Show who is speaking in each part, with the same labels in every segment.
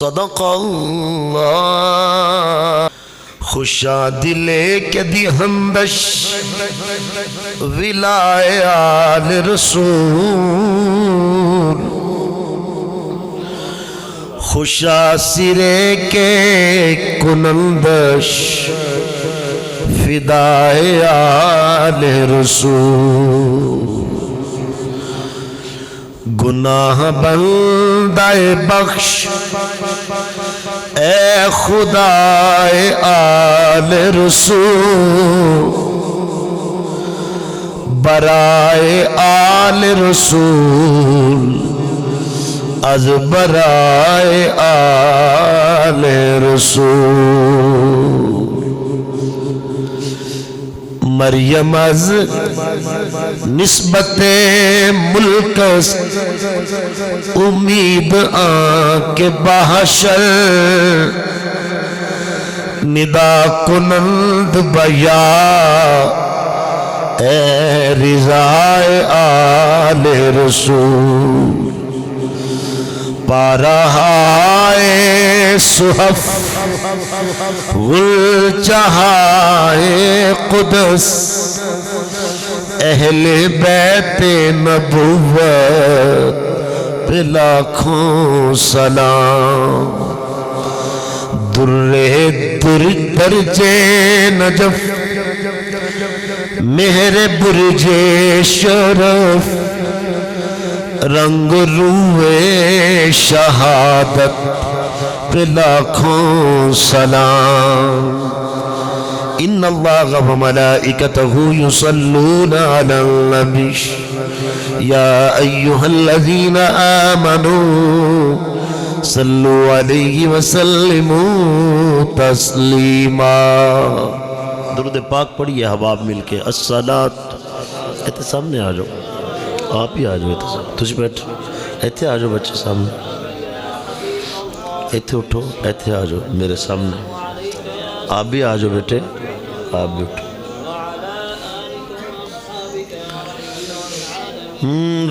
Speaker 1: صدق اللہ خوشا دلے کے دی ہمدش ولائے آل رسول خوشا سرے کے کنندش فدائے آل رسول گناہ بندائے بخش اے خدائے آل رسول برائے آل رسول از برائے آل رسول مریم از نسبت ملک امید آن کے بحشر ندا کنند بیا اے رضائے آل رسول پارہائے صحف غل چہائے قدس اہل بیت نبوت پہ لاکھوں سلام درجے نجف مہر برج شرف رنگ روئے شہادت پہ لاکھوں سلام ان اللہ و ملائکتہ یصلون علی النبی یا ایہا الذین آمنوا صلو علیہ وسلموا تسلیما درود پاک پڑھیے احباب مل کے الصلاۃ ایتھے سامنے آ جاؤ آپ ہی آ جاؤ تجھ بیٹھ ایتھے آ جاؤ بچے سامنے ایتھے اٹھو ایتھے آ جاؤ میرے سامنے آپ بھی آ جاؤ بیٹے آپ بھی اٹھو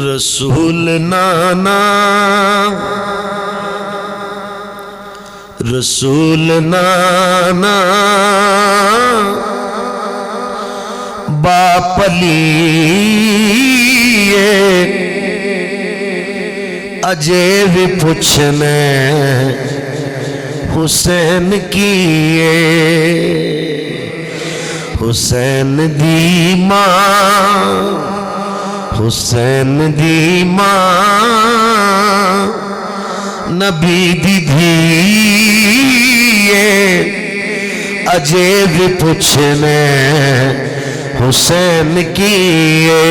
Speaker 1: رسول نانا رسول نانا باپ لیے اجے بھی پوچھنے حسین کیے حسین دی ماں حسین دی ماں نبی دی دھیے اجے بھی پوچھنے حسین کیے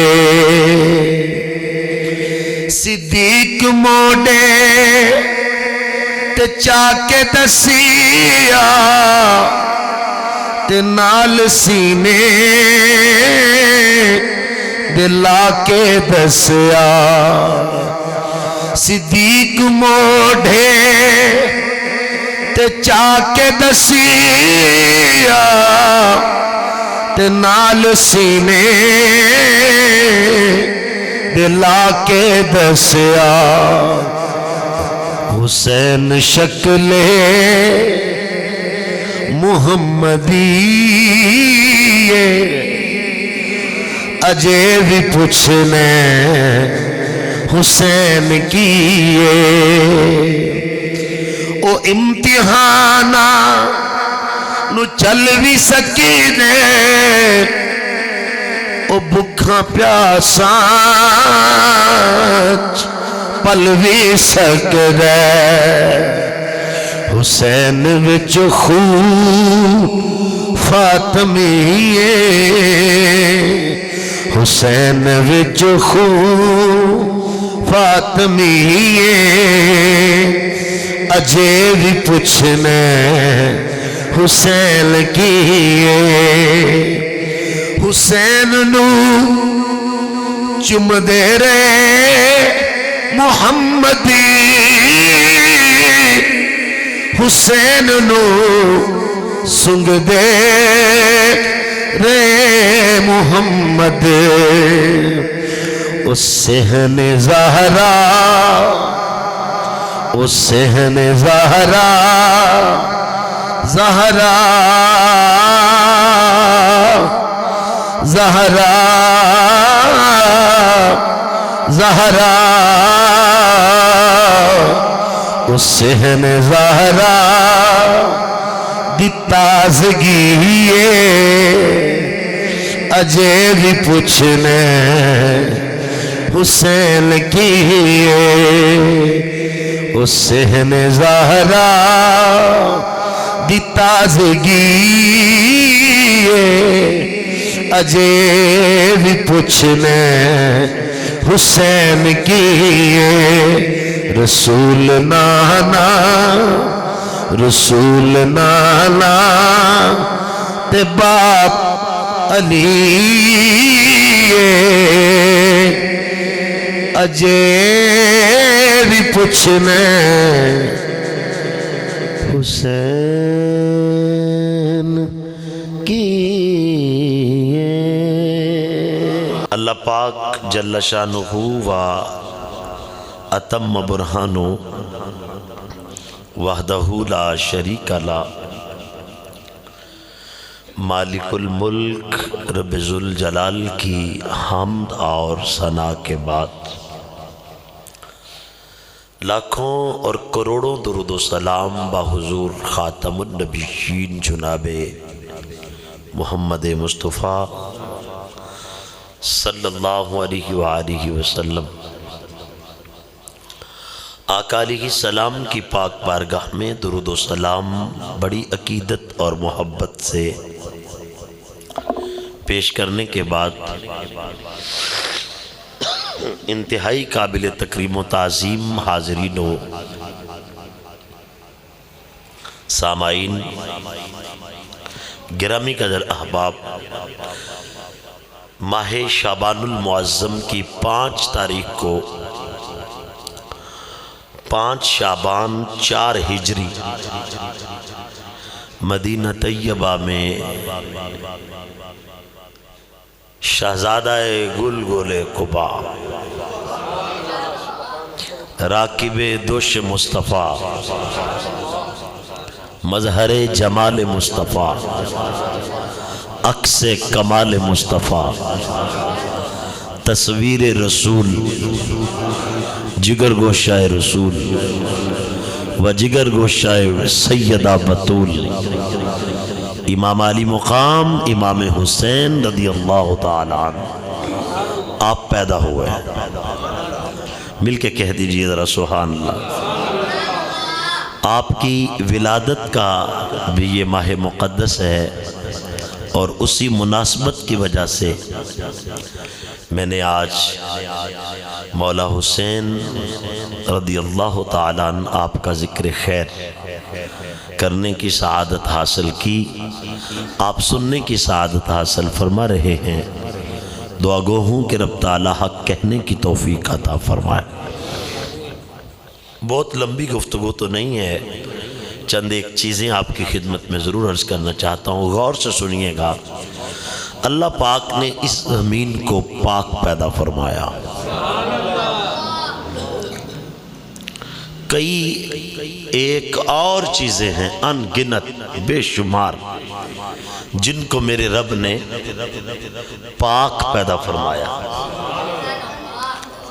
Speaker 1: صدیق موڑے تے چاکے دسیا تے نال سینے دلا کے دسیا صدیق موڑے تے چاکے دسیا تے نال سینے دلا کے دسیا حسین شکل محمدی اجے بھی پوچھنے حسین کیے او امتحانہ نو چل بھی سکینے او بکھاں پیاساں پل بھی سکدے حسین وچ خون فاطمیے حسین وچ خون فاطمیے اجے بھی پوچھنے حسین کیے حسین نو چم دے رہے محمدی حسین نو سنگ دے رے محمد اس صحن زہرا حسین زہرا زہرا زہرا زہرا حسین زہرا دی تازگی اجے بھی پوچھنے حسین کی حسین زہرا دی تازگی اجے بھی پوچھنے حسین کی رسول نانا رسول نانا تے باپ علی اجے بھی پوچھنے حسین کی اللہ پاک جل شانہ و اتم برہانو وحدہ لا شریک لا مالک الملک رب ذوالجلال کی حمد اور ثنا کے بعد لاکھوں اور کروڑوں درود و سلام بحضور خاتم النبیین جناب محمد مصطفیٰ صلی اللہ علیہ وآلہ وسلم آقا علیہ السلام کی پاک بارگاہ میں درود و سلام بڑی عقیدت اور محبت سے پیش کرنے کے بعد انتہائی قابل تکریم و تعظیم حاضرین و سامعین گرامی قدر احباب ماہ شعبان المعظم کی 5 تاریخ کو 5 شعبان 4 ہجری مدینہ طیبہ میں شہزادہ گل گول قبا راکب دوش مصطفیٰ مظہر جمال مصطفیٰ عکس کمال مصطفیٰ تصویر رسول جگر گوشہ رسول و جگر گوشہ سیدہ بطول امام علی مقام امام حسین رضی اللہ تعالیٰ عنہ آپ پیدا ہوئے مل کے کہہ دیجئے ذرا سبحان اللہ آپ کی ولادت کا بھی یہ ماہ مقدس ہے اور اسی مناسبت کی وجہ سے میں نے آج مولا حسین رضی اللہ تعالیٰ عنہ آپ کا ذکر خیر کرنے کی سعادت حاصل کی آپ سننے کی سعادت حاصل فرما رہے ہیں دعا گو ہوں کہ رب تعالیٰ حق کہنے کی توفیق عطا فرمائے بہت لمبی گفتگو تو نہیں ہے چند ایک چیزیں آپ کی خدمت میں ضرور عرض کرنا چاہتا ہوں غور سے سنیے گا اللہ پاک نے اس زمین کو پاک پیدا فرمایا کئی ایک اور چیزیں ہیں ان گنت بے شمار جن کو میرے رب نے پاک پیدا فرمایا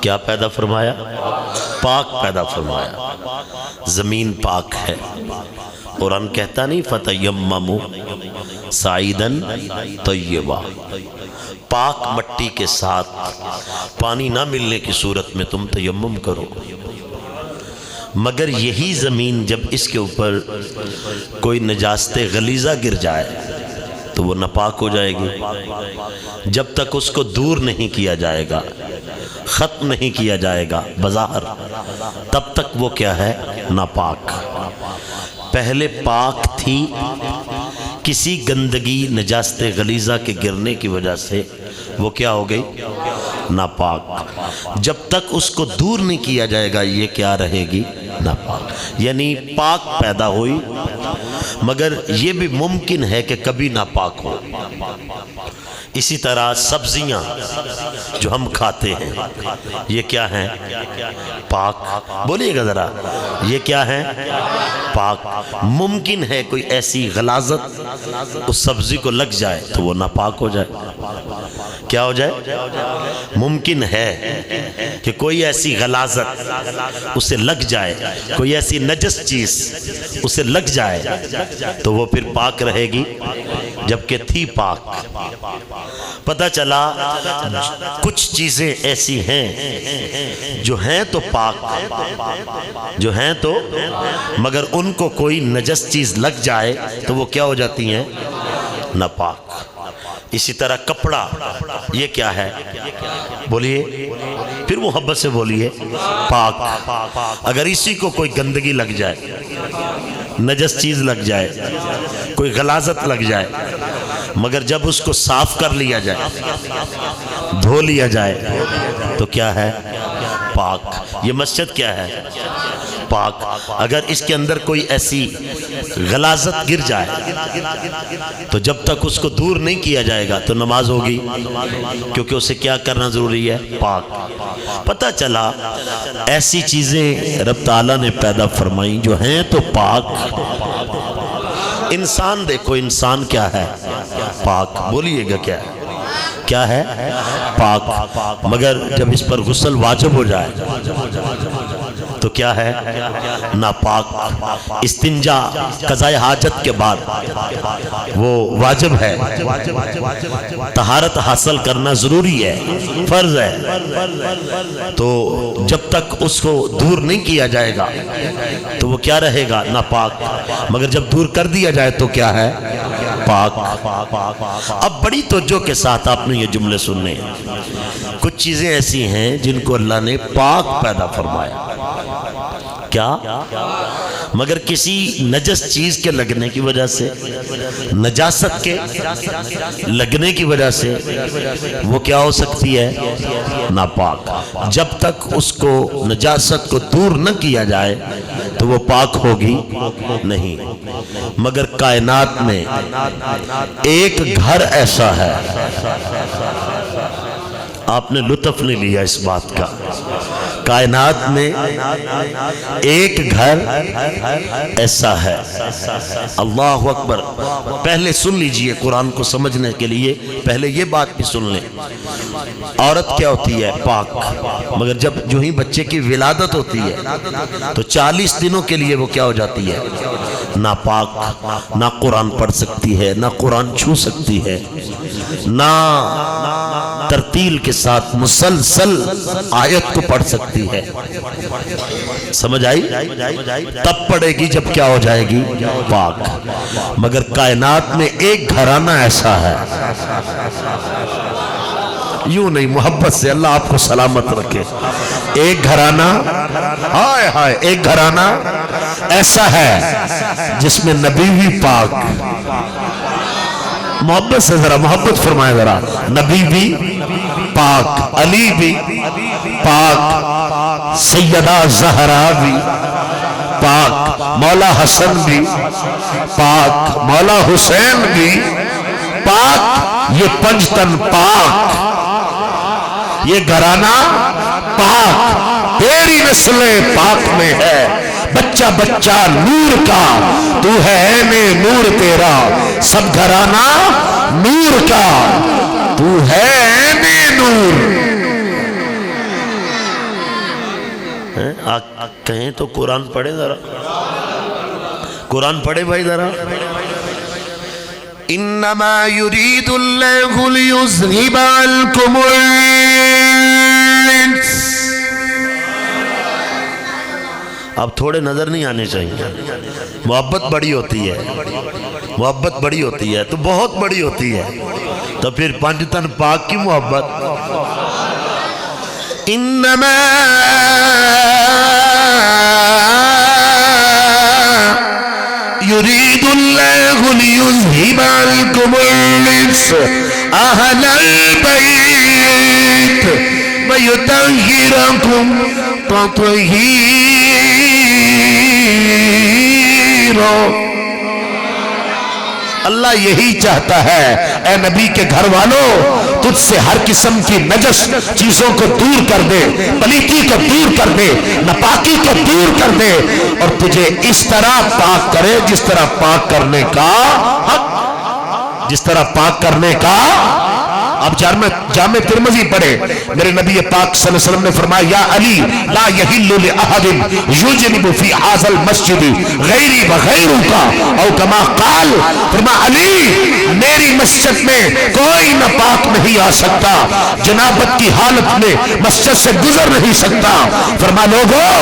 Speaker 1: کیا پیدا فرمایا پاک پیدا فرمایا زمین پاک ہے قرآن کہتا نہیں فَتَيَمَّمُوا سَعِيدًا طَيِّبًا پاک مٹی کے ساتھ پانی نہ ملنے کی صورت میں تم تیمم کرو مگر یہی زمین جب اس کے اوپر کوئی نجاست غلیظہ گر جائے تو وہ ناپاک ہو جائے گی جب تک اس کو دور نہیں کیا جائے گا ختم نہیں کیا جائے گا بظاہر تب تک وہ کیا ہے ناپاک پہلے پاک تھی کسی گندگی نجاست غلیظہ کے گرنے کی وجہ سے وہ کیا ہو گئی ناپاک جب تک اس کو دور نہیں کیا جائے گا یہ کیا رہے گی ناپاک یعنی پاک پیدا ہوئی مگر یہ بھی ممکن ہے کہ کبھی ناپاک ہو اسی طرح سبزیاں جو ہم کھاتے ہیں یہ کیا ہیں؟ پاک. بولیے گا ذرا، یہ کیا ہیں؟ پاک. ممکن ہے کوئی ایسی غلاظت اس سبزی کو لگ جائے تو وہ ناپاک ہو جائے. کیا ہو جائے؟ ممکن ہے کہ کوئی ایسی غلاظت اسے لگ جائے، کوئی ایسی نجس چیز اسے لگ جائے تو وہ پھر پاک رہے گی جبکہ تھی پاک. پتہ چلا کچھ چیزیں ایسی ہیں جو ہیں تو پاک، جو ہیں تو، مگر ان کو کوئی نجس چیز لگ جائے تو وہ کیا ہو جاتی ہیں؟ ناپاک. اسی طرح کپڑا یہ کیا ہے؟ بولیے، پھر محبت سے بولیے. پاک. اگر اسی کو کوئی گندگی لگ جائے، نجس چیز لگ جائے، کوئی غلاظت لگ جائے، مگر جب اس کو صاف کر لیا جائے، دھو لیا جائے تو کیا ہے؟ پاک. یہ مسجد کیا ہے؟ پاک. اگر اس کے اندر کوئی ایسی غلاظت گر جائے تو جب تک اس کو دور نہیں کیا جائے گا تو نماز ہوگی، کیونکہ اسے کیا کرنا ضروری ہے؟ پاک. پتہ چلا ایسی چیزیں رب تعالیٰ نے پیدا فرمائی جو ہیں تو پاک. انسان دیکھو، انسان کیا ہے؟ پاک. بولیے گا کیا ہے؟ کیا ہے؟ پاک. مگر جب اس پر غسل واجب ہو جائے تو کیا ہے؟ ناپاک. استنجا قضاء حاجت کے بعد وہ واجب ہے، طہارت حاصل کرنا ضروری ہے، فرض ہے. تو جب تک اس کو دور نہیں کیا جائے گا تو وہ کیا رہے گا؟ ناپاک. مگر جب دور کر دیا جائے تو کیا ہے؟ پاک. اب بڑی توجہ کے ساتھ آپ نے یہ جملے سننے ہیں. کچھ چیزیں ایسی ہیں جن کو اللہ نے پاک پیدا فرمایا. کیا؟ مگر کسی نجس چیز کے لگنے کی وجہ سے، نجاست کے لگنے کی وجہ سے وہ کیا ہو سکتی ہے؟ ناپاک. جب تک اس کو نجاست کو دور نہ کیا جائے تو وہ پاک ہوگی نہیں. مگر کائنات میں ایک گھر ایسا ہے، آپ نے لطف نہیں لیا اس بات کا، کائنات میں ایک گھر ایسا ہے. اللہ اکبر. پہلے سن لیجئے، قرآن کو سمجھنے کے لیے پہلے یہ بات بھی سن لیں. عورت کیا ہوتی ہے؟ پاک. مگر جب جو ہی بچے کی ولادت ہوتی ہے تو 40 دنوں کے لیے وہ کیا ہو جاتی ہے؟ ناپاک. نہ قرآن پڑھ سکتی ہے، نہ قرآن چھو سکتی ہے، نہ ترتیل کے ساتھ مسلسل آیت کو پڑھ سکتی ہے. سمجھ آئی؟ تب پڑھے گی جب کیا ہو جائے گی؟ پاک. مگر کائنات میں ایک گھرانہ ایسا ہے، یوں نہیں، محبت سے، اللہ آپ کو سلامت رکھے. ایک گھرانہ، ہائے ہائے، ایک گھرانہ ایسا ہے جس میں نبی بھی پاک. محبت سے ذرا محبت فرمائے ذرا. نبی بھی پاک، علی بھی پاک، سیدہ زہرا بھی پاک، مولا حسن بھی پاک، مولا حسین بھی پاک. یہ پنجتن پاک، یہ گھرانہ پاک. تیری نسلیں پاک میں ہے، بچہ بچہ نور کا، تو ہے عین نور تیرا. سب گھرانہ نور کا، تو ہے عین نور. کہیں تو قرآن پڑھے ذرا، قرآن پڑھے بھائی ذرا. انما یرید اللہ لیذہب عنکم الرجس. اب تھوڑے نظر نہیں آنے چاہیے. محبت بڑی ہوتی ہے، محبت بڑی ہوتی ہے تو بہت بڑی ہوتی ہے. تو پھر پنجتن پاک کی محبت. انما یرید اللہ لیذہب عنکم الرجس اہل البیت ویطہرکم تطہیرا.
Speaker 2: اللہ یہی چاہتا ہے اے نبی کے گھر والوں، تجھ سے ہر قسم کی نجس چیزوں کو دور کر دے، پلیتی کو دور کر دے، ناپاکی کو دور کر دے، اور تجھے اس طرح پاک کرے جس طرح پاک کرنے کا حق، جس طرح پاک کرنے کا۔ اب جامع ترمذی پڑھے، میرے نبی پاک صلی اللہ علیہ وسلم نے فرمایا یا علی لا یحل لأحد یجنب فی هذا المسجد غیری وغیرک، او کما قال، فرمایا علی میری مسجد میں کوئی ناپاک نہیں آ سکتا، جنابت کی حالت میں مسجد سے گزر نہیں سکتا۔ فرمایا لوگوں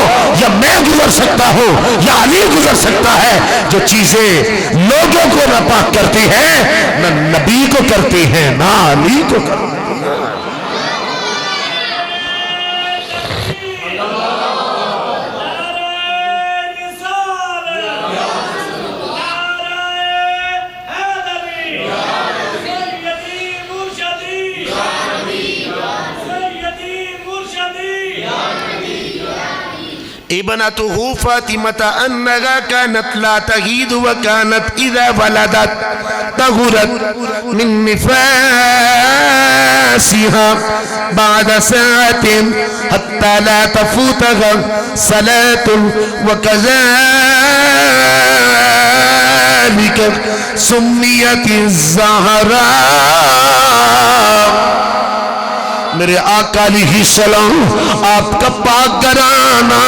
Speaker 2: یا میں گزر سکتا ہوں یا علی گزر سکتا ہے، جو چیزیں لوگوں کو ناپاک کرتی ہیں نہ نبی کو کرتی ہیں نہ علی کو کرتی ہیں۔
Speaker 3: ابنته فاطمة أنها كانت لا تغيض وكانت إذا ولدت طهرت من نفاسها بعد ساعة حتى لا تفوتها صلاة، وكذلك سميت الزهراء۔ میرے آقا علیہ السلام آپ کا پاک گھرانہ،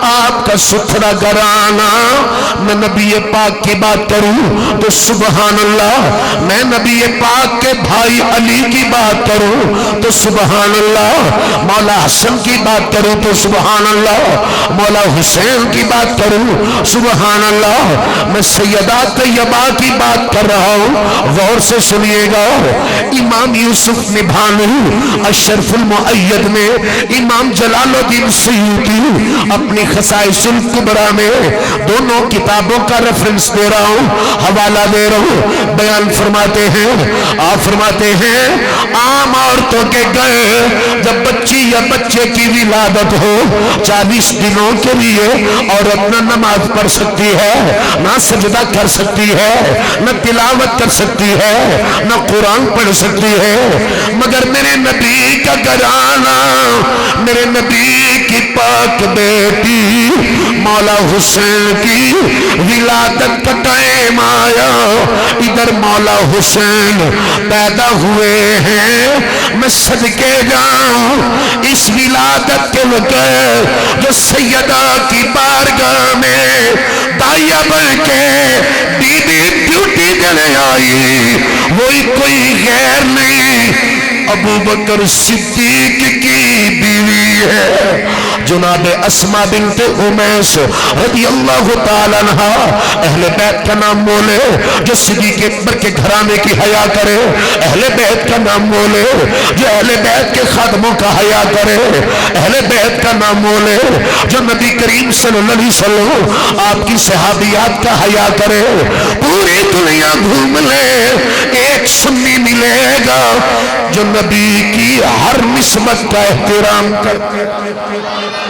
Speaker 3: آپ کا ستھرا گھرانہ، میں نبی پاک کی بات کروں تو سبحان اللہ، میں نبی پاک کے بھائی علی کی بات کروں تو سبحان اللہ، مولا حسن کی بات کروں تو سبحان اللہ، مولا حسین کی بات کروں سبحان اللہ، میں سیدہ طیبہ کی بات کر رہا ہوں، غور سے سنیے گا۔ امام یوسف نبھانی اشرف المؤید میں، امام جلال الدین سیوطی اپنی خصائص الکبریٰ میں، دونوں کتابوں کا ریفرنس دے رہا ہوں، حوالہ دے رہا ہوں، بیان فرماتے ہیں، آپ فرماتے ہیں عام عورتوں کے گھر جب بچی یا بچے کی ولادت ہو 40 دنوں کے لیے عورت نہ نماز پڑھ سکتی ہے، نہ سجدہ کر سکتی ہے، نہ تلاوت کر سکتی ہے، نہ قرآن پڑھ سکتی ہے، مگر میرے نبی کا گھرانہ، میرے نبی کی پاک بیٹی مولا حسین کی ولادت کا ٹائم آیا، ادھر مولا حسین پیدا ہوئے ہیں، میں صدقے جاؤں اس ولادت کے وقت جو سیدہ کی بارگاہ میں دائیا بن کے بی بی ڈیوٹی دینے آئی، وہی کوئی غیر نہیں ابو بکر صدیق کی بیوی ہے، جناب اسماء بنت امیس رضی اللہ تعالیٰ عنہ، اہل بیت کا نام بولے جو صدیق اکبر کے گھرانے کی حیا کرے، اہل بیت کا نام بولے جو اہل بیت کے خادموں کا حیا کرے، اہل بیت کا نام بولے جو نبی کریم صلی اللہ علیہ وسلم آپ کی صحابیات کا حیا کرے۔ پوری دنیا گھوم لے ایک سنی ملے گا جو نبی کی ہر نسبت کا احترام کرتے۔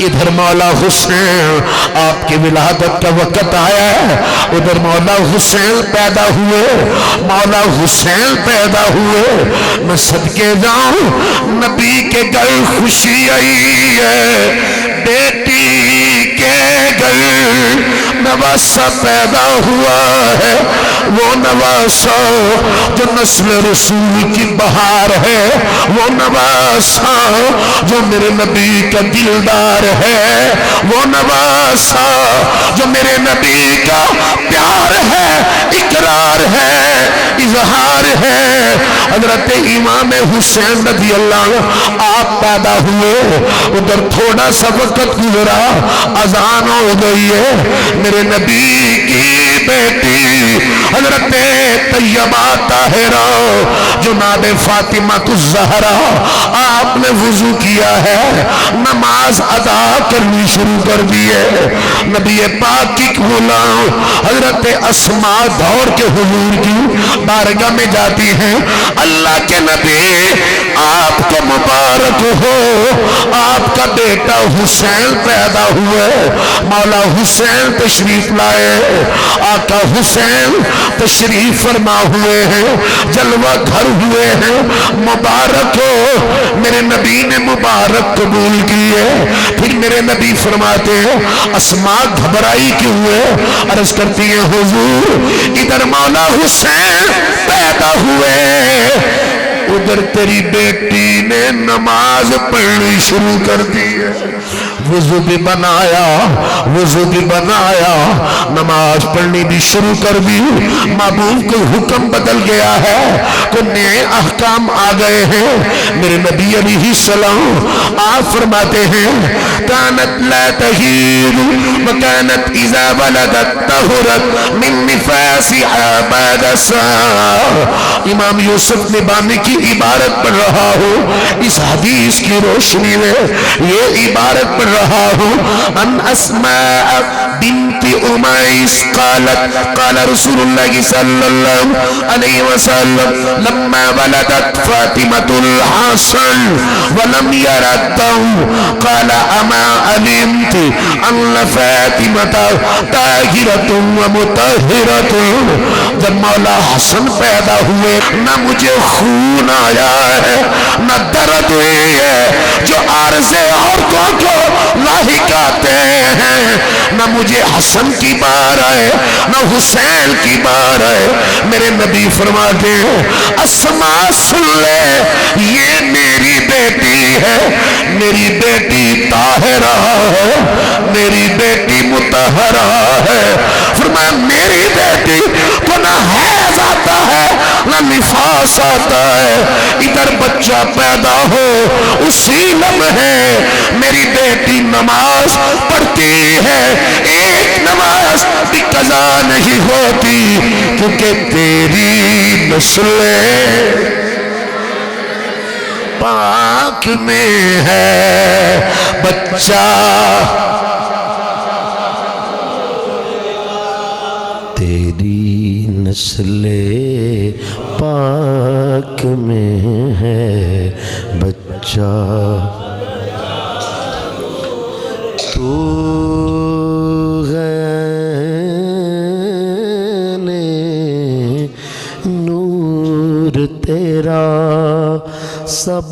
Speaker 3: ادھر مولا حسین آپ کی ولادت کا وقت آیا ہے، ادھر مولا حسین پیدا ہوئے، مولا حسین پیدا ہوئے، میں صدقے جاؤں نبی کے گھر خوشی آئی ہے، بیٹی کے گھر نواسا پیدا ہوا ہے، وہ نواسا جو نسل رسول کی بہار ہے، وہ نواسا جو میرے نبی کا دلدار ہے، وہ نواسا جو میرے نبی کا پیار ہے، اقرار ہے، اظہار ہے۔ حضرت امام حسین رضی اللہ عنہ آپ پیدا ہوئے، ادھر تھوڑا سا وقت گزرا، اذان ہو گئی ہے، میرے نبی کی بیٹی حضرت طیبہ طاہرہ جناب فاطمہ الزہرا، آپ نے وضو کیا ہے، نماز ادا کرنی شروع کر دی ہے، نبی پاک کی غلام حضرت اسماء دوڑ کے حضور کی بارگاہ میں جاتی ہیں، اللہ کے نبی آپ کو مبارک ہو، آپ کا بیٹا حسین پیدا ہوئے، مولا حسین تشریف لائے، آقا حسین تشریف فرما ہوئے ہیں، جلوہ گھر ہوئے ہیں، مبارک ہو۔ میرے نبی نے مبارک قبول کیے۔ پھر میرے نبی فرماتے ہیں اسماء گھبرائی کیوں ہوئے؟ عرض کرتی ہیں حضور ادھر مولا حسین پیدا ہوئے، ادھر تیری بیٹی نے نماز پڑھنی شروع کر دی ہے، وضو بھی بنایا، نماز پڑھنی بھی شروع کر دی۔ محبوب کو حکم بدل گیا ہے، کوئی نئے احکام آ گئے ہیں۔ میرے نبی علیہ السلام آپ فرماتے ہیں کانت لا تحید وکانت اذا ولدت طہرت من نفاسها بعد الساعة۔ امام یوسف نبانی کی عبارت پڑھ رہا ہوں، اس حدیث کی روشنی میں یہ عبارت پڑھ رہا ہوں۔ ان اسماء بنت امیس قالت قال رسول اللہ صلی اللہ علیہ وسلم لما ولدت فاطمة الحسن ولم يرده قال اما علمت ان فاطمة طاہرة ومطہرة۔ جب مولا حسن پیدا ہوئے نہ مجھے خون آیا ہے نہ درد ہوئی ہے جو عارض عورتوں کو لاحق آتے ہیں، نہ مجھے حسن کی بار آئے نہ حسین کی بار آئے۔ میرے نبی فرماتے ہیں اسماء سن لے یہ میری بیٹی ہے، میری بیٹی طاہرہ ہے، میری بیٹی مطہرہ ہے۔ فرمایا میری بیٹی کو نہ حیض آتا ہے نہ نفاس آتا ہے، ادھر بچہ پیدا ہو اسی لمحے میری بیٹی نماز پڑھتی ہے، ایک نماز بھی قضا نہیں ہوتی کیونکہ تیری نسل پاک میں ہے بچہ، تیری نسل پاک میں ہے بچہ، تو نور تیرا سب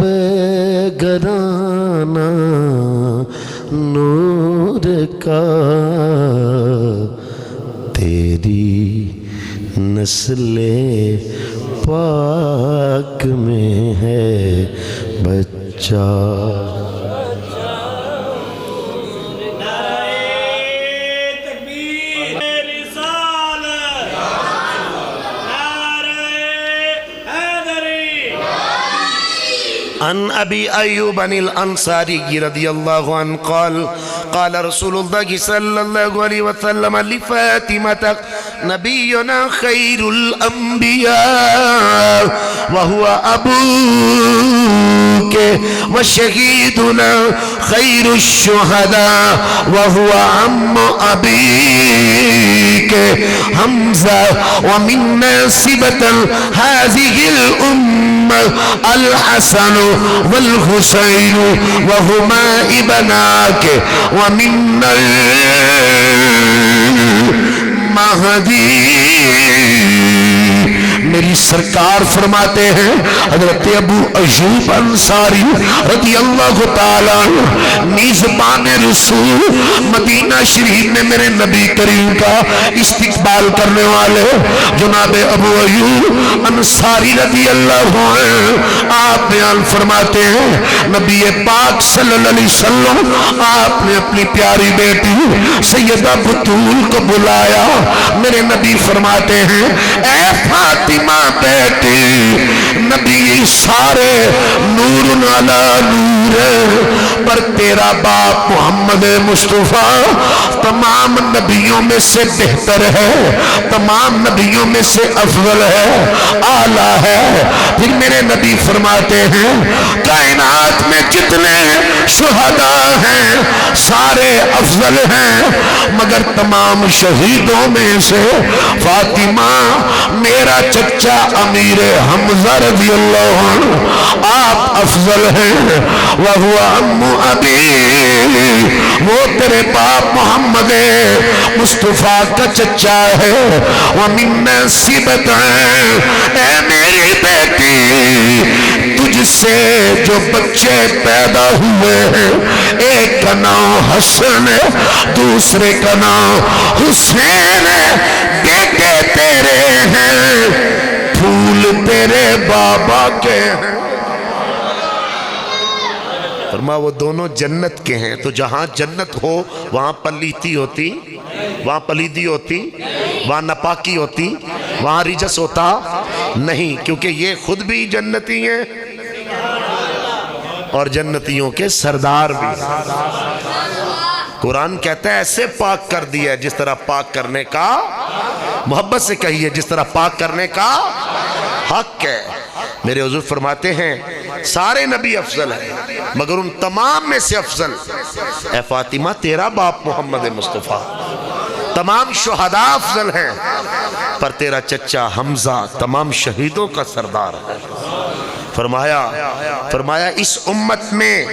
Speaker 3: گرانا نور کا، تیری نسل پاک میں ہے بچہ۔
Speaker 1: عن ابی ایوب عن الانصاری رضی اللہ عنہ قال قال رسول اللہ صلی اللہ علیہ وسلم لفاطمة نبینا خیر الانبیاء وهو ابوک وشہیدنا خیر الشہداء وهو عم ابیک حمزہ ومن ناسبة هذه الامة الحسن والحسین وهما ابناک ومن المہدی۔ میری سرکار فرماتے ہیں حضرت ابو ایوب انصاری رضی اللہ تعالیٰ میزبان رسول مدینہ شریف میں میرے نبی کریم کا استقبال کرنے والے جناب ابو ایوب انصاری رضی اللہ عنہ آپ بیان فرماتے ہیں نبی پاک صلی اللہ علیہ وسلم آپ نے اپنی پیاری بیٹی سیدہ بطول کو بلایا۔ میرے نبی فرماتے ہیں اے فاطمہ بیٹی، نبی سارے نور علی نور پر تیرا باپ محمد مصطفیٰ تمام نبیوں میں سے بہتر ہے، تمام نبیوں میں سے افضل ہے، اعلیٰ ہے۔ پھر میرے نبی فرماتے ہیں کائنات میں جتنے شہداء ہیں سارے افضل ہیں، مگر تمام شہیدوں میں سے فاطمہ میرا چچا امیر حمزہ رضی
Speaker 3: رضی اللہ عنہ آپ افضل ہیں وہو ام ابی وہ تیرے باپ محمد مصطفیٰ کا چچا ہے ومن نصیبت اے میری بیٹی تجھ سے جو بچے پیدا ہوئے ہیں ایک کا نام حسن ہے دوسرے کا نام حسین ہے بیٹے تیرے ہیں پھول تیرے بابا کے ہیں فرما وہ دونوں جنت کے ہیں تو جہاں جنت ہو وہاں پلیتی ہوتی وہاں پلیدی ہوتی وہاں نپاکی ہوتی وہاں رجس ہوتا نہیں کیونکہ یہ خود بھی جنتی ہیں اور جنتیوں کے سردار بھی قرآن کہتا ہے ایسے پاک کر دیا جس طرح پاک کرنے کا محبت سے کہیے جس طرح پاک کرنے کا حق ہے میرے حضور فرماتے ہیں سارے نبی افضل ہیں مگر ان تمام میں سے افضل اے فاطمہ تیرا باپ محمد مصطفیٰ تمام شہداء افضل ہیں پر تیرا چچا حمزہ تمام شہیدوں کا سردار ہے فرمایا اس امت میں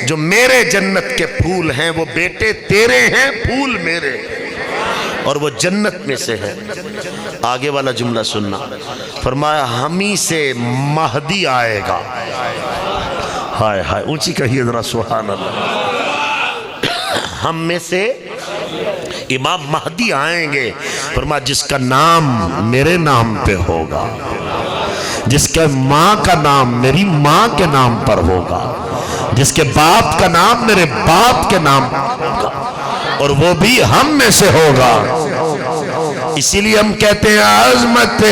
Speaker 3: جو میرے جنت کے پھول ہیں وہ بیٹے تیرے ہیں پھول میرے اور وہ جنت میں سے ہے آگے والا جملہ سننا فرمایا ہمیں سے مہدی آئے گا ہائے ہائے اونچی کہیے ذرا سبحان اللہ ہم میں سے امام مہدی آئیں گے فرمایا جس کا نام میرے نام پہ ہوگا جس کے ماں کا نام میری ماں کے نام پر ہوگا جس کے باپ کا نام میرے باپ کے نام پر ہوگا اور وہ بھی ہم میں سے ہوگا اسی لیے ہم کہتے ہیں عظمت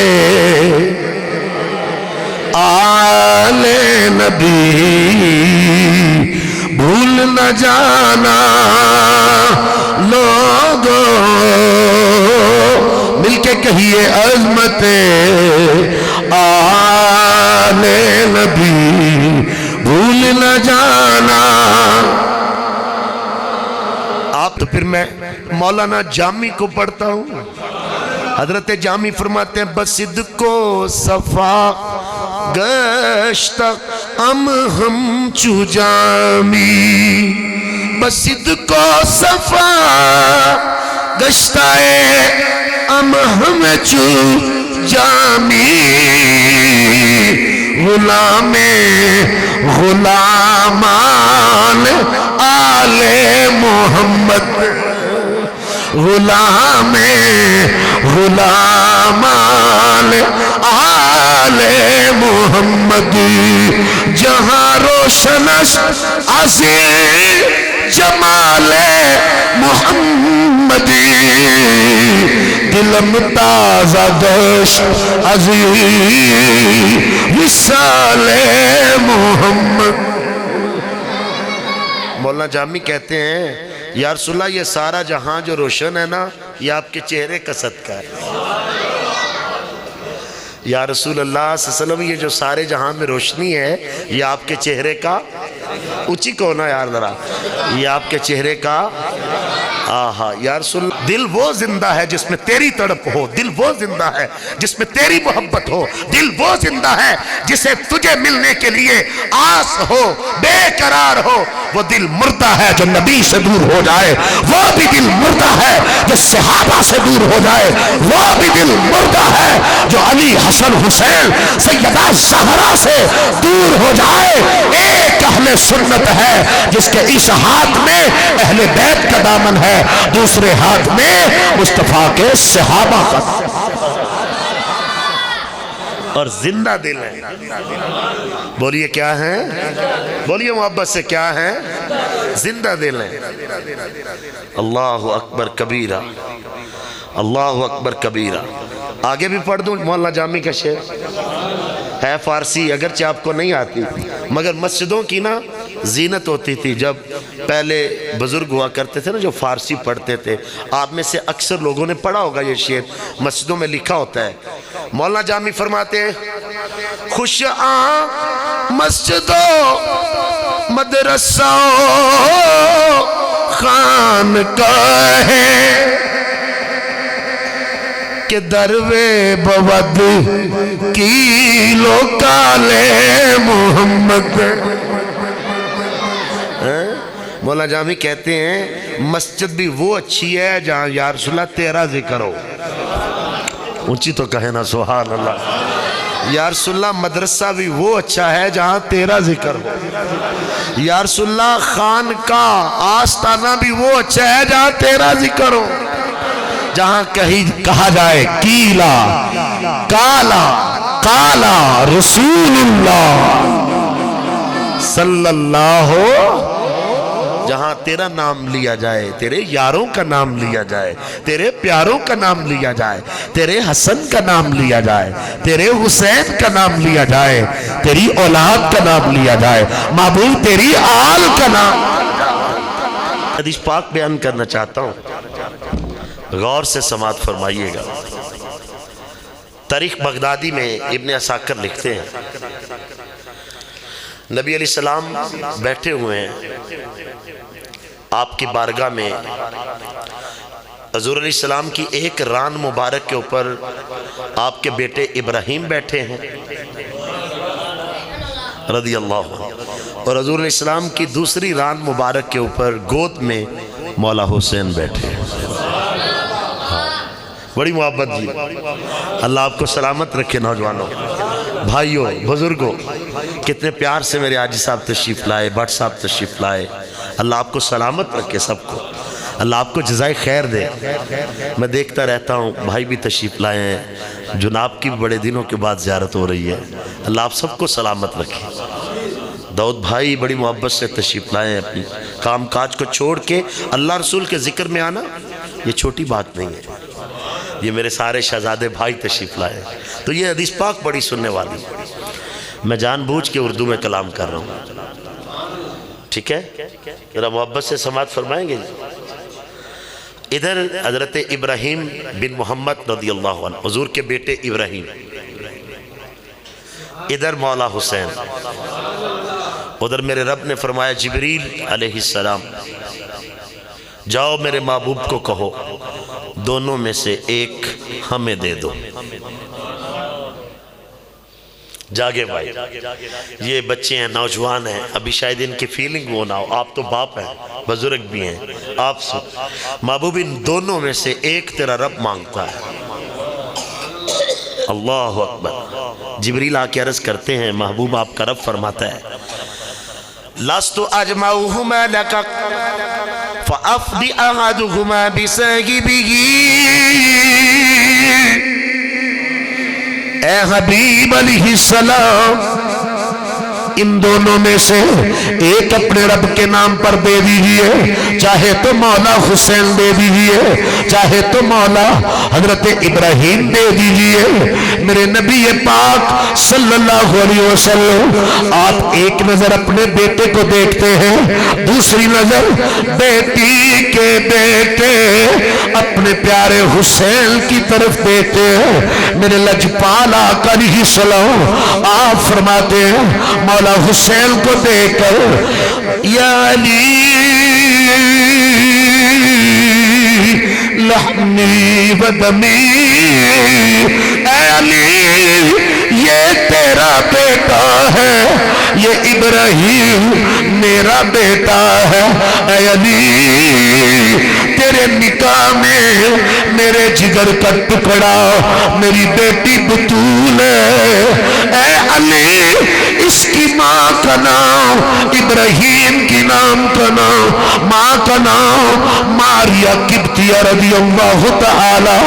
Speaker 3: آل نبی بھول نہ جانا لوگوں مل کے کہیے عظمت آل نبی بھول نہ جانا آپ تو پھر میں مولانا جامی کو پڑھتا ہوں حضرت جامی فرماتے ہیں بصدق و صفا گشت ہم چو جامی بصدق و صفا گشت ہم چو جامی غلام غلامان آل محمد غلام غلامان آل محمد جہاں روشنش عظیم جمال محمدی دلم تازہ دش عظیم وصال محمد مولانا جامی کہتے ہیں یا رسول اللہ یہ سارا جہاں جو روشن ہے نا یہ آپ کے چہرے کا صدقہ ہے یا رسول اللہ صلی اللہ علیہ وسلم یہ جو سارے جہاں میں روشنی ہے یہ آپ کے چہرے کا اونچی کو نا یار ذرا یہ آپ کے چہرے کا آہا یا رسول اللہ دل وہ زندہ ہے جس میں تیری تڑپ ہو دل وہ زندہ ہے جس میں تیری محبت ہو دل وہ زندہ ہے جسے تجھے ملنے کے لیے آس ہو بے قرار ہو وہ دل مردہ ہے جو نبی سے دور ہو جائے وہ بھی دل مردہ ہے جو صحابہ سے دور ہو جائے وہ بھی دل مردہ ہے جو علی حسن حسین سیدہ زہرا سے دور ہو جائے ایک اہل سنت ہے جس کے اس ہاتھ میں اہل بیت کا دامن ہے دوسرے ہاتھ میں مصطفیٰ کے صحابہ کا اور زندہ دل ہے بولیے کیا ہے بولیے محبت سے کیا ہے زندہ دل ہے اللہ اکبر کبیرہ اللہ اکبر کبیرہ آگے بھی پڑھ دوں مولانا جامی کا شعر ہے فارسی اگرچہ آپ کو نہیں آتی مگر مسجدوں کی نا زینت ہوتی تھی جب پہلے بزرگ ہوا کرتے تھے نا جو فارسی پڑھتے تھے آپ میں سے اکثر لوگوں نے پڑھا ہوگا یہ شعر مسجدوں میں لکھا ہوتا ہے مولانا جامی فرماتے ہیں خوش آن مسجدوں مدرسوں خان کا ہے کہ دروے بود کی لوکالے محمد. مولا جامی کہتے ہیں مسجد بھی وہ اچھی ہے جہاں یا رسول اللہ تیرا ذکر ہو. اونچی تو کہے نا سبحان اللہ. یا رسول اللہ مدرسہ بھی وہ اچھا ہے جہاں تیرا ذکر ہو. یا رسول اللہ خان کا آستانہ بھی وہ اچھا ہے جہاں تیرا ذکر ہو. جہاں کہا جائے کیلا کالا کالا رسول اللہ صلی اللہ ہو. جہاں تیرا نام لیا جائے, تیرے یاروں کا نام لیا جائے, تیرے پیاروں کا نام لیا جائے, تیرے حسن کا نام لیا جائے, تیرے حسین کا نام لیا جائے, تیری اولاد کا نام لیا جائے, معبود تیری آل کا نام.
Speaker 1: حدیث پاک بیان کرنا چاہتا ہوں, غور سے سماعت فرمائیے گا. تاریخ بغدادی میں ابن عساکر لکھتے ہیں نبی علیہ السلام بیٹھے ہوئے ہیں آپ کی بارگاہ میں. حضور علیہ السلام کی ایک ران مبارک کے اوپر آپ کے بیٹے ابراہیم بیٹھے ہیں رضی اللہ عنہ, اور حضور علیہ السلام کی دوسری ران مبارک کے اوپر گود میں مولا حسین بیٹھے ہیں. بڑی محبت جی. اللہ آپ کو سلامت رکھے. نوجوانوں, بھائیوں, بزرگوں, کتنے پیار سے میرے حاجی صاحب تشریف لائے, بٹ صاحب تشریف لائے. اللہ آپ کو سلامت رکھے سب کو. اللہ آپ کو جزائے خیر دے. میں دیکھتا رہتا ہوں بھائی بھی تشریف لائے ہیں, جناب کی بڑے دنوں کے بعد زیارت ہو رہی ہے. اللہ آپ سب کو سلامت رکھے. داؤد بھائی بڑی محبت سے تشریف لائے ہیں. اپنی کام کاج کو چھوڑ کے اللہ رسول کے ذکر میں آنا یہ چھوٹی بات نہیں ہے. یہ میرے سارے شہزادے بھائی تشریف لائے. تو یہ حدیث پاک بڑی سننے والی. میں جان بوجھ کے اردو میں کلام کر رہا ہوں, ٹھیک ہے؟ ذرا محبت سے سماعت فرمائیں گے. ادھر حضرت ابراہیم بن محمد رضی اللہ عنہ, حضور کے بیٹے ابراہیم. ادھر مولا حسین. ادھر میرے رب نے فرمایا جبریل علیہ السلام جاؤ میرے محبوب کو کہو دونوں میں سے ایک ہمیں دے دو. جاگے بھائی, یہ بچے ہیں, نوجوان ہیں, ابھی شاید ان کی فیلنگ وہ نہ ہو. آپ تو باپ ہیں, بزرگ بھی ہیں. آپ سن, محبوب ان دونوں میں سے ایک تیرا رب مانگتا ہے. اللہ اکبر. جبریل آ کے عرض کرتے ہیں محبوب آپ کا رب فرماتا ہے لَسْتُ أَجْمَعُهُمَا لَكَ فَأَفْدِ أَحَدُهُمَا بِسَاحِبِهِ.
Speaker 3: اے حبیب علیہ السلام ان دونوں میں سے ایک اپنے رب کے نام پر دے دیجئے, چاہے تو مولا حسین دے دیجئے, چاہے تو مولا حضرت ابراہیم دے دیجئے. میرے نبی پاک صلی اللہ علیہ وسلم آپ ایک نظر اپنے بیٹے کو دیکھتے ہیں, دوسری نظر بیٹی کے بیٹے اپنے پیارے حسین کی طرف دیکھتے ہیں. میرے لجپال آقا علیہ السلام آپ فرماتے ہیں مولا حسین کو دیکھ کر یا علی لحمی و دمی, اے علی یہ تیرا بیٹا ہے, یہ ابراہیم میرا بیٹا ہے. اے علی تیرے نکاح میں میرے جگر کا ٹکڑا میری بیٹی بطول ہے. اے علی اس کی ماں کا نام ابراہیم کی نام کا نام ماں کا نام ماریا قبطیہ رضی اللہ تعالی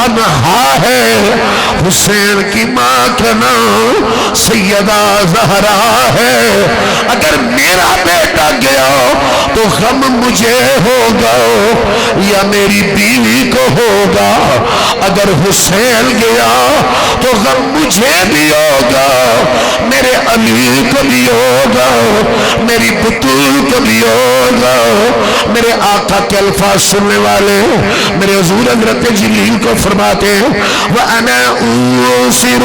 Speaker 3: عنہا ہے. حسین کی ماں کا نام سیدہ زہرا ہے. اگر میرا بیٹا گیا تو غم مجھے ہوگا یا میری بیوی کو ہوگا, اگر حسین گیا تو غم مجھے بھی ہوگا, میرے علی کو بھی ہوگا, میری بطول کو بھی ہوگا. میرے آقا کے الفاظ سننے والے میرے حضور حضرت جبریل کو فرماتے ہیں وَأَنَا أُوصِرُ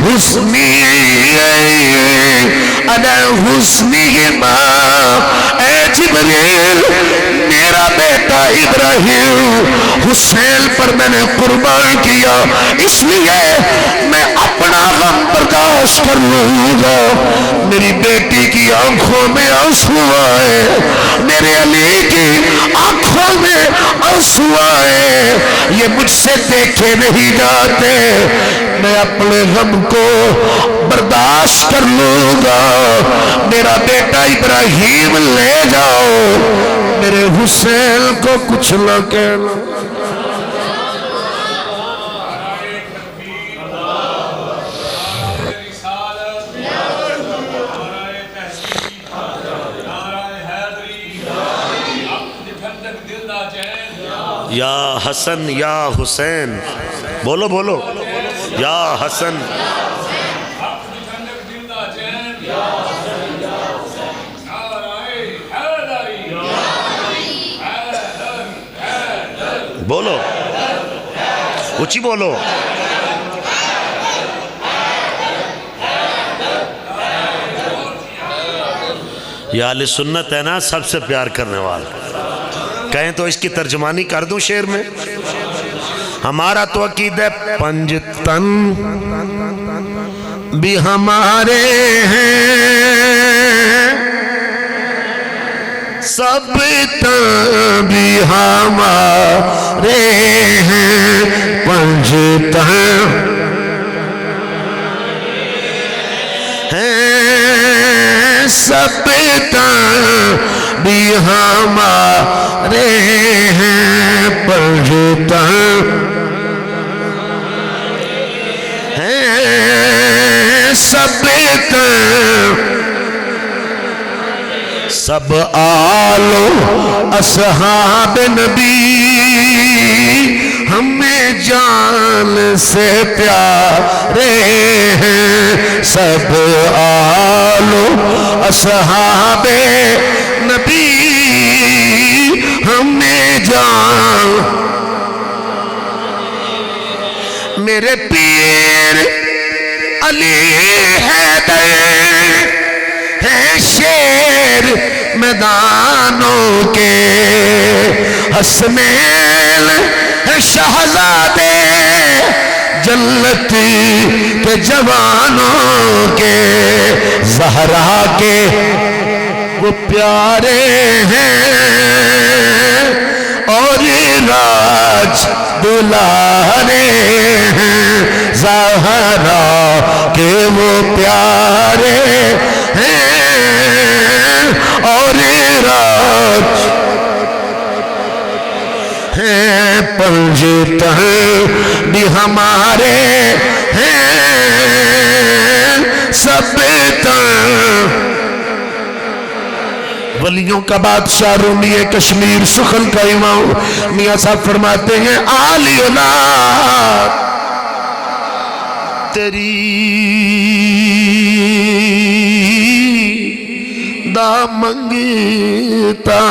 Speaker 3: حُسْنِي عَلَى حُسْنِهِمَا. اے جبریل میرا بیٹا ابراہیم حسین پر میں نے قربان کیا، اس لیے میں اپنا غم برداشت کر لوں گا۔ میری بیٹی کی آنکھوں میں آنسو آئے، میرے علی کی آنکھوں میں آنسو آئے، یہ مجھ سے دیکھے نہیں جاتے، میں اپنے غم کو برداشت کر لوں گا۔ میرا بیٹا ابراہیم لے جاؤ، میرے حسین کو کچھ نہ کہنا۔
Speaker 1: یا حسن یا حسین، بولو بولو، یا حسن بولو، اونچی بولو۔ یہ اہل سنت ہے نا، سب سے پیار کرنے والا۔ کہیں تو اس کی ترجمانی کر دوں شعر میں؟ ہمارا تو عقیدہ پنجتن بھی ہمارے ہیں، سب تن بھی ہمارے ہیں، پنجتن ہیں، سب تن بھی ہمارے ہیں، پنجتن ہیں، سب تن، سب آل و اصحاب نبی ہمیں جان سے پیارے ہیں، سب آل و اصحاب نبی ہمیں جان۔ میرے پیر علی حیدر ہے شیر میدانوں کے، حسنین ہے شہزادے جنتی کے جوانوں کے، زہرا کے وہ پیارے ہیں اور راج دلارے ہیں، زہرا کے وہ پیارے ہیں اور راج ہیں، پنجتن بھی ہمارے ہیں، سب تن۔ ولیوں کا بادشاہ رومی کشمیر سخن کا امام میاں صاحب فرماتے ہیں، آلی اولاد تیری دا منگتا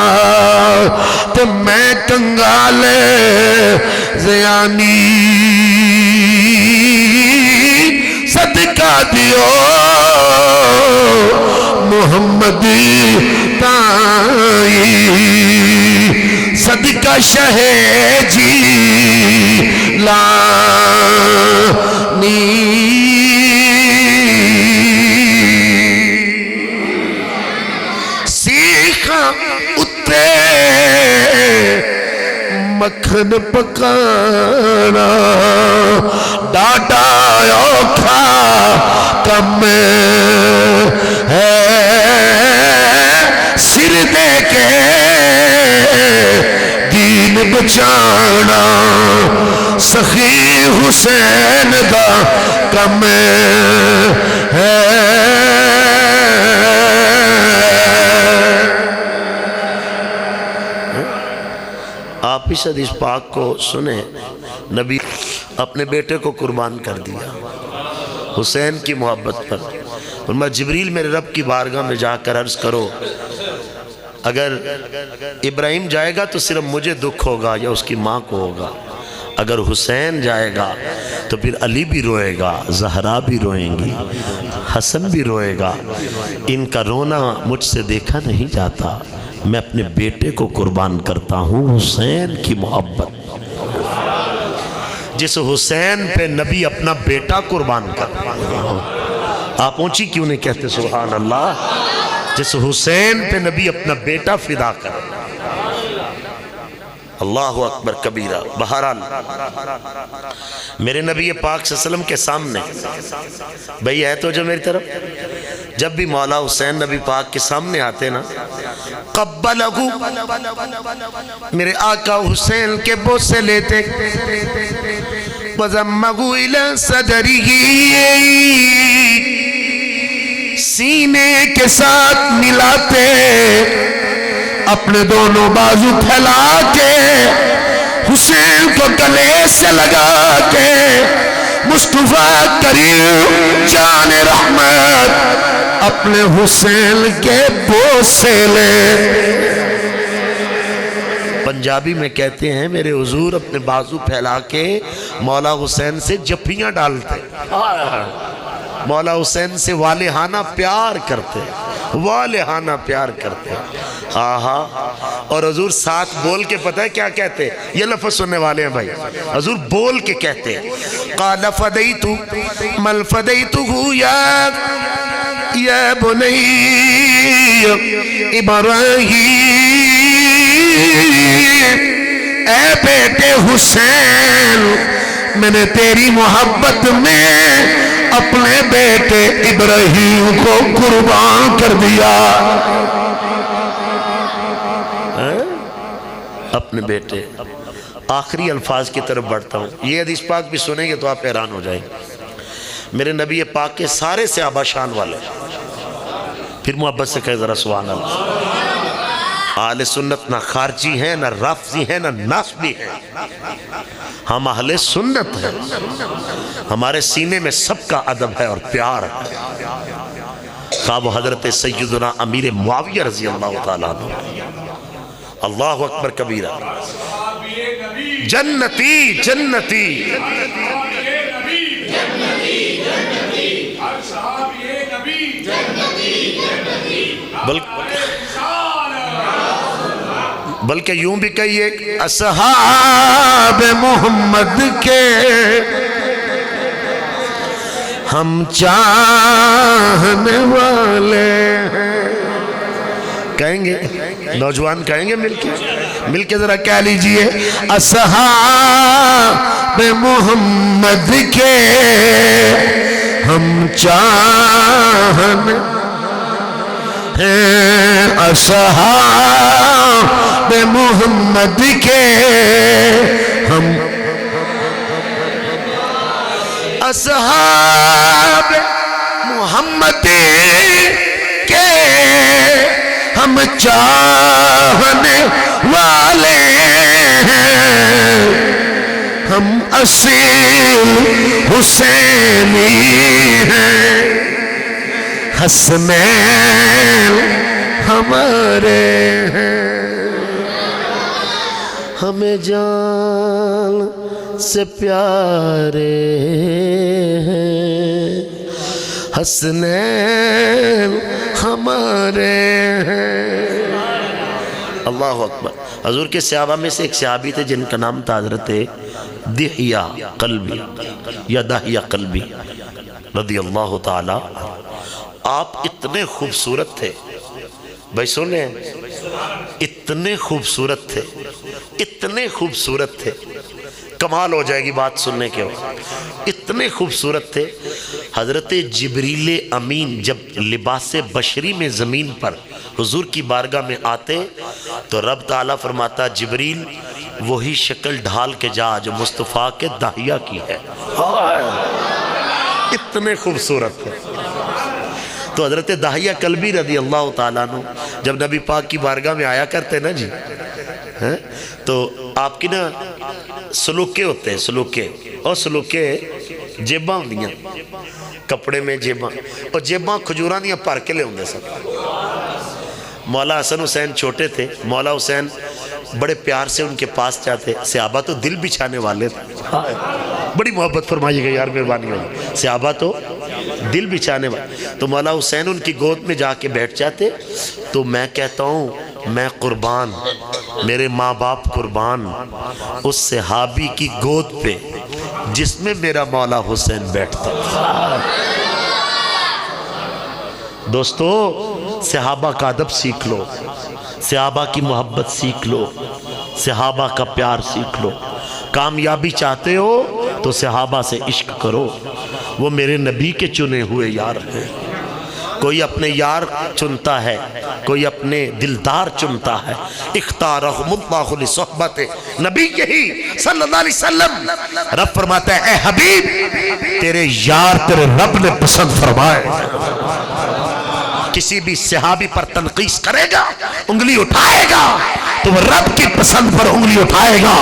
Speaker 1: تے میں کنگالے زیانی، صدقہ دیو محمدی تائی، صدقہ شہ جی لانی، سیکھا اتے مکھن پکانا، ڈاڈا اوکھا کم ہے، سر دے کے دین بچانا، سخی حسین دا کم ہے۔ آپ اس حدیث پاک کو سنیں، نبی اپنے بیٹے کو قربان کر دیا حسین کی محبت پر۔ فرمایا جبریل میرے رب کی بارگاہ میں جا کر عرض کرو، اگر ابراہیم جائے گا تو صرف مجھے دکھ ہوگا یا اس کی ماں کو ہوگا، اگر حسین جائے گا تو پھر علی بھی روئے گا، زہرا بھی روئیں گی، حسن بھی روئے گا، ان کا رونا مجھ سے دیکھا نہیں جاتا، میں اپنے بیٹے کو قربان کرتا ہوں حسین کی محبت۔ جس حسین پہ نبی اپنا بیٹا قربان کرتا ہے، آپ اونچی کیوں نہیں کہتے سبحان اللہ؟ جس حسین پہ نبی اپنا بیٹا فدا کر، اللہ اکبر کبیرہ۔ بہرحال میرے نبی پاک صلی اللہ علیہ وسلم کے سامنے بھئی ہے تو جو میری طرف، جب بھی مولا حسین نبی پاک کے سامنے آتے نا، قبلہو، میرے آقا حسین کے بوسے لیتے، وَزَمَّهُ إِلَى صَدْرِهِ، سینے کے ساتھ ملاتے، اپنے دونوں بازو پھیلا کے حسین کو گلے سے لگا کے، مصطفیٰ کریم جان رحمت اپنے حسین کے بوسے لے۔ پنجابی میں کہتے ہیں میرے حضور اپنے بازو پھیلا کے مولا حسین سے جپیاں ڈالتے، مولا حسین سے والہانہ پیار کرتے، والہانہ پیار کرتے۔ آہا، اور حضور ساتھ بول کے پتہ ہے کیا کہتے؟ یہ لفظ سننے والے ہیں بھائی، حضور بول کے کہتے قال فدیتو مل فدیتو یا بنی ابراہیم، اے بیٹے حسین، میں نے تیری محبت میں اپنے بیٹے ابراہیم کو قربان کر دیا۔ اپنے بیٹے، آخری الفاظ کی طرف بڑھتا ہوں، یہ حدیث پاک بھی سنیں گے تو آپ حیران ہو جائیں گے۔ میرے نبی پاک کے سارے صحابہ شان والے، پھر محبت سے کہے ذرا سبحان اللہ۔ اہل سنت نہ خارجی ہیں، نہ رافضی ہیں، نہ ناصبی ہیں، ہم اہل سنت ہیں، ہمارے سینے میں سب کا ادب ہے اور پیار ہے۔ خواب حضرت سیدنا امیر معاویہ رضی اللہ تعالیٰ عنہ، اللہ اکبر کبیرہ، جنتی جنتی، بلکہ یوں بھی کہیے اصحاب محمد کے ہم چاہنے والے ہیں، کہیں گے نوجوان، کہیں گے مل کے ذرا کہہ لیجئے اصحاب محمد کے ہم چاہنے ہیں، اصحاب محمد کے ہم، اصحاب محمد کے ہم چاہنے والے ہیں، ہم اصیل حسینی ہیں، حسنین ہمارے ہیں، ہمیں جان سے پیارے ہیں، حسنین ہمارے ہیں۔ اللہ اکبر۔ حضور کے صحابہ میں سے ایک صحابی تھے جن کا نام تھا حضرت دحیہ قلبی یا دحیہ قلبی رضی اللہ تعالی۔ آپ اتنے خوبصورت تھے بھائی، سن رہے ہیں، اتنے خوبصورت تھے، اتنے خوبصورت تھے، کمال ہو جائے گی بات سننے کے وقت، اتنے خوبصورت تھے۔ حضرت جبریل امین جب لباس بشری میں زمین پر حضور کی بارگاہ میں آتے تو رب تعالیٰ فرماتا جبریل وہی شکل ڈھال کے جا جو مصطفیٰ کے داہیہ کی ہے۔ اتنے خوبصورت تھے۔ تو حضرت داہیہ قلبی رضی اللہ تعالیٰ عنہ جب نبی پاک کی بارگاہ میں آیا کرتے نا جی، تو آپ کی نا سلوکے ہوتے ہیں، سلوکے، اور سلوکے جیباں ہوں دیاں، کپڑے میں جیباں، اور جیباں کھجوراں دیاں پار کے لے ہوں دے سب۔ مولا حسن حسین چھوٹے تھے، مولا حسین بڑے پیار سے ان کے پاس جاتے، صحابہ تو دل بچھانے والے تھے، بڑی محبت فرمائیے گا یار، مہربانی ہوگی، صحابہ تو دل بچھانے والے، تو مولا حسین ان کی گود میں جا کے بیٹھ جاتے، تو میں کہتا ہوں میں قربان، میرے ماں باپ قربان اس صحابی کی گود پہ جس میں میرا مولا حسین بیٹھتا تھا۔ دوستو صحابہ کا ادب سیکھ لو، صحابہ کی محبت سیکھ لو، صحابہ کا پیار سیکھ لو۔ کامیابی چاہتے ہو تو صحابہ سے عشق کرو، وہ میرے نبی کے چنے ہوئے یار ہیں۔ کوئی اپنے یار چنتا ہے، کوئی اپنے دلدار چنتا ہے۔ اختارہم اللہ لصحبت نبی یہی صلی اللہ علیہ وسلم۔
Speaker 3: رب فرماتا ہے اے حبیب تیرے یار تیرے رب نے پسند فرمائے۔
Speaker 1: کسی بھی صحابی پر تنقیص کرے گا، انگلی اٹھائے گا،
Speaker 3: تو وہ رب کی پسند پر انگلی اٹھائے گا۔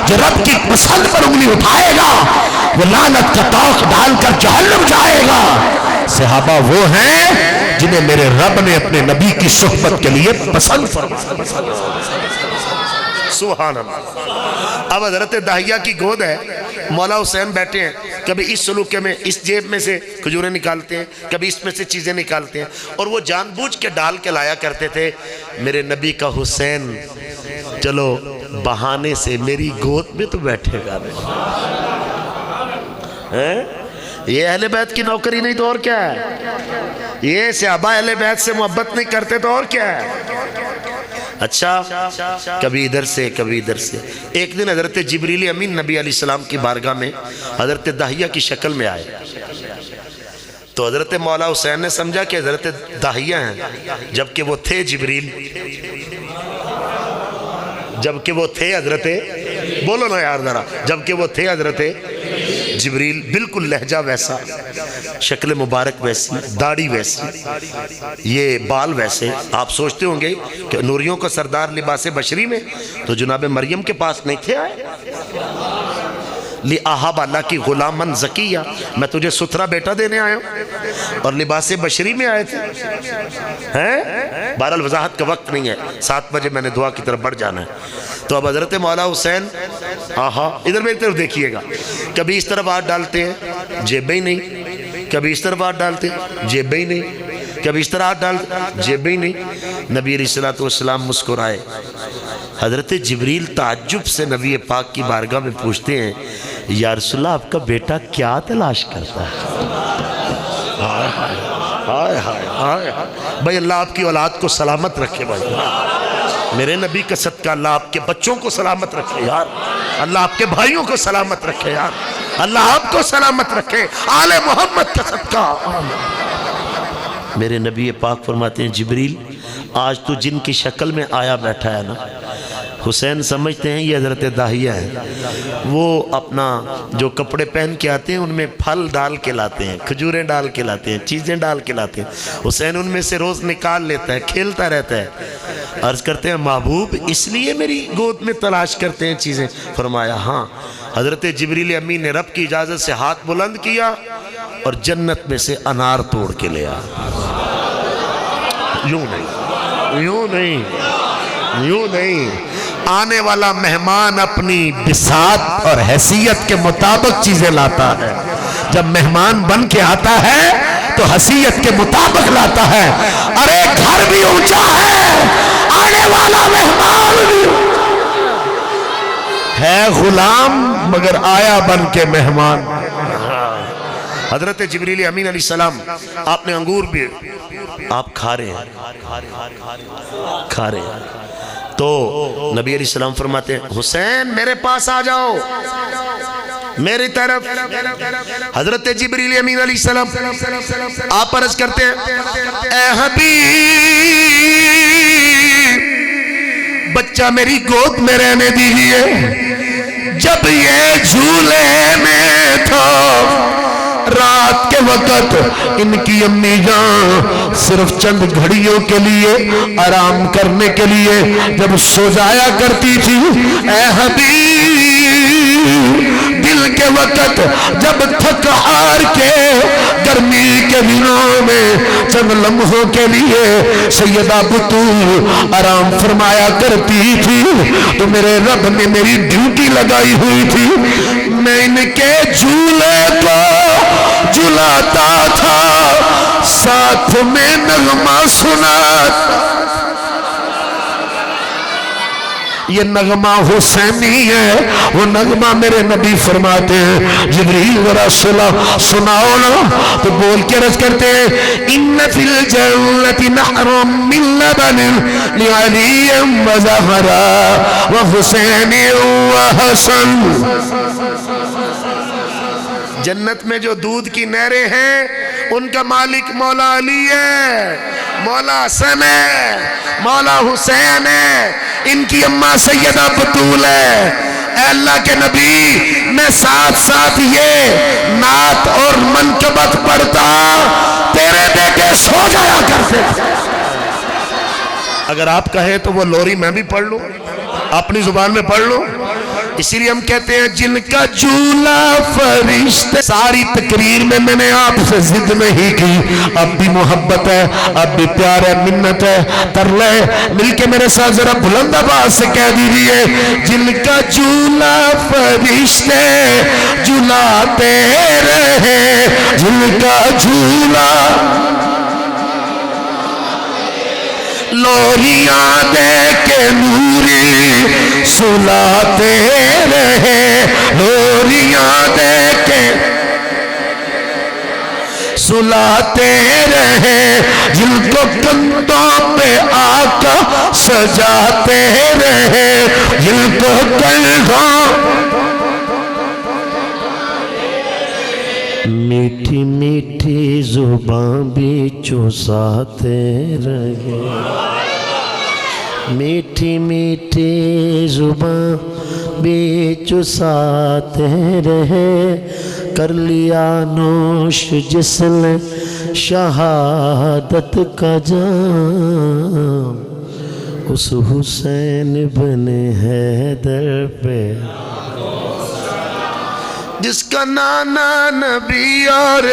Speaker 3: جو رب کی پسند پر انگلی اٹھائے گا وہ لعنت کا طوق ڈال کر جہنم جائے گا۔ صحابہ وہ ہیں جنہیں میرے رب نے اپنے نبی کی صحبت کے لیے پسند فرمایا۔
Speaker 1: سبحان اللہ۔ اب حضرت داہیہ کی گود ہے، مولا حسین بیٹھے ہیں، کبھی اس سلوکے میں اس جیب میں سے کھجوریں نکالتے ہیں، کبھی اس میں سے چیزیں نکالتے ہیں، اور وہ جان بوجھ کے ڈال کے لایا کرتے تھے۔ میرے نبی کا حسین چلو بہانے سے میری گود میں تو بیٹھے گا نہیں۔ یہ اہل بیت کی نوکری نہیں تو اور کیا ہے؟ یہ صحابہ اہل بیت سے محبت نہیں کرتے تو اور کیا ہے؟ اچھا کبھی ادھر سے کبھی ادھر سے۔ ایک دن حضرت جبریل امین نبی علیہ السلام کی بارگاہ میں حضرت داہیہ کی شکل میں آئے، تو حضرت مولا حسین نے سمجھا کہ حضرت داہیہ ہیں، جبکہ وہ تھے جبریل، جبکہ وہ تھے حضرت، بولو نا یار ذرا، جبکہ وہ تھے حضرت جبریل۔ بالکل لہجہ ویسا، شکل مبارک ویسی، داڑھی ویسی، یہ بال ویسے۔ آپ سوچتے ہوں گے کہ نوریوں کا سردار لباس بشری میں تو جناب مریم کے پاس نہیں تھے آئے؟ لِأَحَبَ اللہ کی غلامن زکیہ، میں تجھے ستھرا بیٹا دینے آیا ہوں، اور لباس بشری میں آئے تھے ہیں؟ بہرحال وضاحت کا وقت نہیں ہے، 7 بجے میں نے دعا کی طرف بڑھ جانا ہے۔ تو اب حضرت مولا حسین ادھر میری طرف دیکھیے گا، کبھی اس طرف ہاتھ ڈالتے ہیں جیبیں ہی نہیں، کبھی اس طرف ہاتھ ڈالتے ہیں جیبیں ہی نہیں، کبھی اس طرح ہاتھ ڈالتے جیبیں ہی نہیں۔ نبی علیہ السلام مسکرائے۔ حضرت جبریل تعجب سے نبی پاک کی بارگاہ میں پوچھتے ہیں یا رسول اللہ آپ کا بیٹا کیا تلاش کرتا ہے؟ بھائی اللہ آپ کی اولاد کو سلامت رکھے بھائی، میرے نبی کا صدقہ اللہ آپ کے بچوں کو سلامت رکھے یار، اللہ آپ کے بھائیوں کو سلامت رکھے یار، اللہ آپ کو سلامت رکھے، آل محمد کا صدقہ۔ میرے نبی پاک فرماتے ہیں جبریل آج تو جن کی شکل میں آیا بیٹھا ہے نا، حسین سمجھتے ہیں یہ حضرت داہیہ ہے، وہ اپنا جو کپڑے پہن کے آتے ہیں ان میں پھل ڈال کے لاتے ہیں، کھجوریں ڈال کے لاتے ہیں، چیزیں ڈال کے لاتے ہیں، حسین ان میں سے روز نکال لیتا ہے، کھیلتا رہتا ہے۔ عرض کرتے ہیں محبوب اس لیے میری گود میں تلاش کرتے ہیں چیزیں؟ فرمایا ہاں۔ حضرت جبریل امین نے رب کی اجازت سے ہاتھ بلند کیا اور جنت میں سے انار توڑ کے لیا۔ یوں نہیں، یوں نہیں، یوں نہیں،
Speaker 3: آنے والا مہمان اپنی بساط اور حیثیت کے مطابق چیزیں لاتا ہے۔ جب مہمان بن کے آتا ہے تو حیثیت کے مطابق لاتا ہے۔ ارے گھر بھی اونچا ہے، آنے والا مہمان بھی ہے غلام مگر آیا بن کے مہمان۔
Speaker 1: حضرت جبریل امین علیہ السلام آپ نے انگور بھی آپ کھا رہے ہیں، کھا رہے ہیں، تو نبی علیہ السلام فرماتے ہیں حسین میرے پاس آ جاؤ، میری طرف۔ حضرت جبریل امین علیہ السلام آپ عرض کرتے ہیں اے حبیب بچہ میری گود میں رہنے دیجئے، جب یہ جھولے میں تھا رات کے وقت ان کی امی جان صرف چند گھڑیوں کے لیے آرام کرنے کے لیے جب سو جایا کرتی تھی، اے حبیب دل کے وقت جب تھک ہار کے گرمی کے دنوں میں چند لمحوں کے لیے سیدہ بطول آرام فرمایا کرتی تھی، تو میرے رب نے میری ڈیوٹی لگائی ہوئی تھی، میں ان کے جھولے کو جھلاتا تھا، ساتھ میں نغمہ سنا۔
Speaker 3: یہ نغمہ حسینی ہے، وہ نغمہ میرے نبی فرماتے ہیں جبریل ذرا سناؤ نا، تو بول کے رس کرتے ہیں ان فی الجنت نہر من لبن لعلی و زہرا و حسین و حسن۔ جنت میں جو دودھ کی نہریں ہیں ان کا مالک مولا علی ہے، مولا حسن ہے، مولا حسین ہے، ان کی اماں سیدہ بطول ہے۔ اے اللہ کے نبی، میں ساتھ ساتھ یہ نعت اور منقبت پڑھتا، تیرے بیٹے سو جایا کرتے۔ اگر آپ کہیں تو وہ لوری میں بھی پڑھ لوں، اپنی زبان میں پڑھ لوں۔ اسی لیے ہم کہتے ہیں جن کا جھولا فرشتے، ساری تقریر میں نے آپ سے ضد نہیں کی، اب بھی محبت ہے، اب بھی پیار ہے، منت ہے، ترلے مل کے میرے ساتھ ذرا بلند آواز سے کہہ دیجئے جن کا جھولا فرشتے جھلاتے رہے، جن کا جھولا لوریاں دے کے نوری سلاتے رہے، لوریاں دے کے سلاتے رہے، جن کو کندھوں پہ آقا سجاتے رہے، جن کو کندھوں
Speaker 1: میٹھی میٹھی زبان بھی چوساتے رہے، میٹھی میٹھی زبان بھی چوساتے رہے، کر لیا نوش جس نے شہادت کا جام، اس حسین بن حیدر پہ
Speaker 3: جس کا نانا نبی اور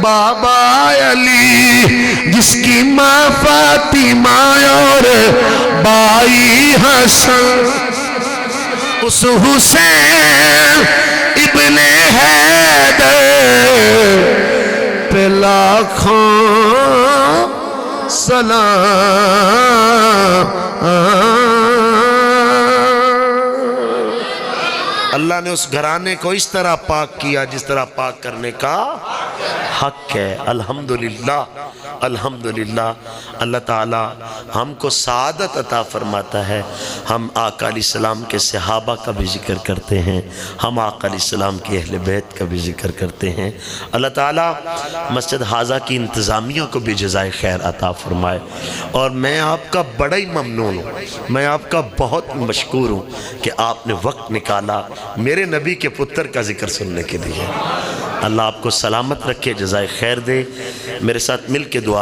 Speaker 3: بابا علی، جس کی ماں فاطمہ اور بائی حسن، اس حسین ابن حیدر پہ لاکھوں سلام۔ اللہ نے اس گھرانے کو اس طرح پاک کیا جس طرح پاک کرنے کا حق ہے۔ الحمدللہ الحمدللہ، اللہ تعالی ہم کو سعادت عطا فرماتا ہے۔ ہم آقا علیہ السلام کے صحابہ کا بھی ذکر کرتے ہیں، ہم آقا علیہ السلام کی اہل بیت کا بھی ذکر کرتے ہیں۔ اللہ تعالی مسجد حاضہ کی انتظامیہ کو بھی جزائے خیر عطا فرمائے۔ اور میں آپ کا بڑا ہی ممنون ہوں، میں آپ کا بہت مشکور ہوں کہ آپ نے وقت نکالا میرے نبی کے پتر کا ذکر سننے کے لیے۔ اللہ آپ کو سلامت رکھے، جزائے خیر دے۔ میرے ساتھ مل کے دعا